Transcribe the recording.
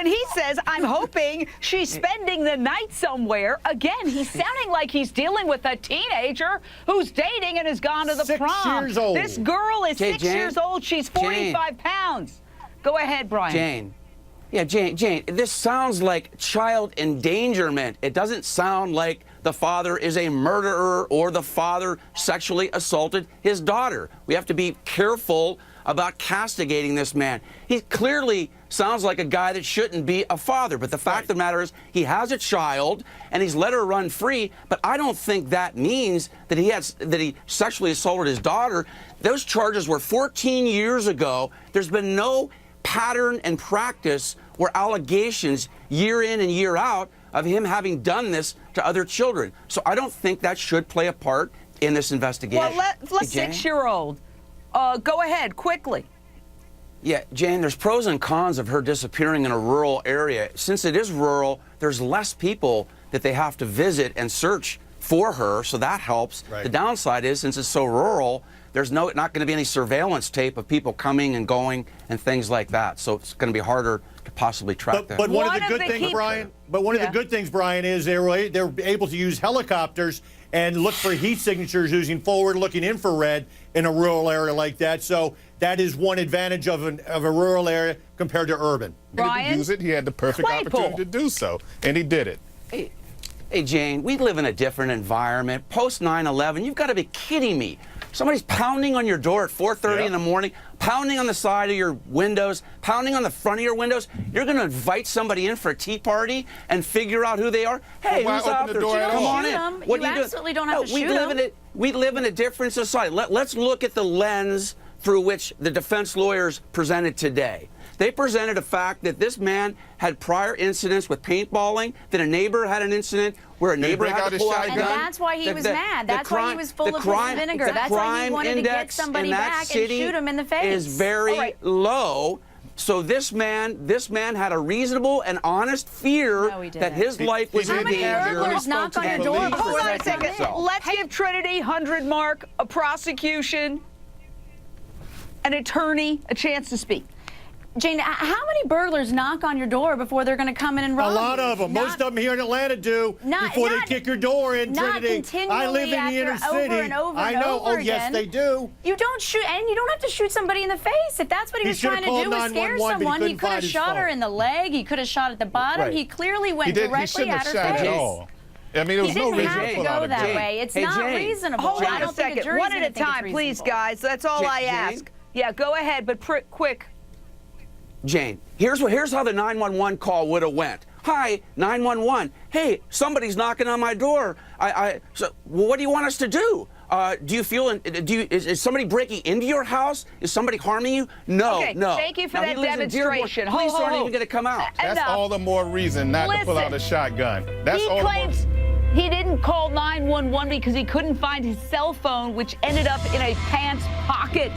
he says, I'm hoping she's spending the night somewhere. Again, he's sounding like he's dealing with a teenager who's dating and has gone to the 6 prom. years old. This girl is 6 years old. She's 45 pounds. Go ahead, Brian. Jane. Yeah, Jane, this sounds like child endangerment. It doesn't sound like the father is a murderer or the father sexually assaulted his daughter. We have to be careful about castigating this man. He clearly sounds like a guy that shouldn't be a father, but the fact of the matter is he has a child and he's let her run free, but I don't think that means that he sexually assaulted his daughter. Those charges were 14 years ago. There's been no pattern and practice or allegations year in and year out of him having done this to other children. So I don't think that should play a part in this investigation. Well, let's 6-year-old. Go ahead, quickly. Yeah, Jane, there's pros and cons of her disappearing in a rural area. Since it is rural, there's less people that they have to visit and search for her, so that helps. Right. The downside is, since it's so rural, there's not going to be any surveillance tape of people coming and going and things like that. So it's going to be harder to possibly track them. But one of the good things, Brian. But one of the good things, Brian, is they're able to use helicopters and look for heat signatures using forward-looking infrared in a rural area like that. So that is one advantage of a rural area compared to urban. Brian? He didn't use it. He had the perfect Claypool. opportunity to do so, and he did it. Hey, Jane, we live in a different environment. Post 9/11, you've got to be kidding me. Somebody's pounding on your door at 4:30 in the morning, pounding on the side of your windows, pounding on the front of your windows. You're going to invite somebody in for a tea party and figure out who they are? Hey, Well, why who's open out the there? door at Come all? on in. You absolutely don't have to we shoot live them. we live in a different society. Let's look at the lens through which the defense lawyers presented today. They presented a fact that this man had prior incidents with paintballing, that a neighbor had an incident where a neighbor had to pull out a gun. And that's why he was mad. That's why he was full of vinegar. That's why he wanted to get somebody back and shoot him in the face. Is very low. So this man had a reasonable and honest fear that his life was in danger. How many burglars knock on your door? Hold on a second. Let's give Trinity 100 Mark, a prosecution, an attorney, a chance to speak. Jane, how many burglars knock on your door before they're going to come in and rob you? A lot of them. Most of them here in Atlanta do before they kick your door in. Not Trinity. continually I live in the inner city. over and over I and know. over Oh, yes, again. they do. You don't shoot, and you don't have to shoot somebody in the face. If that's what he was should've trying to do, was called scare 911, but he someone, he couldn't could have find his shot her phone. in the leg. He could have shot at the bottom. Right. He clearly went He directly shouldn't at have her shot face. at all. I mean, there was He no didn't reason have to to pull out go a that gun. way. It's Hey, not Jane. reasonable. Hold I on don't a think second. jury's One gonna at a think it's time, please, reasonable. guys. That's all I Jane? ask. Yeah, go ahead, but quick. Jane, here's how the 911 call would have went. Hi, 911. Hey, somebody's knocking on my door. So what do you want us to do? Do you feel? Is somebody breaking into your house? Is somebody harming you? No, Okay, no. thank you for Now, that he lives in Dearborn. demonstration. Police Ho, ho, aren't ho. even going to come out. That's Enough. all the more reason not to pull out a shotgun. That's He all claims he didn't call 911 because he couldn't find his cell phone, which ended up in a pants pocket.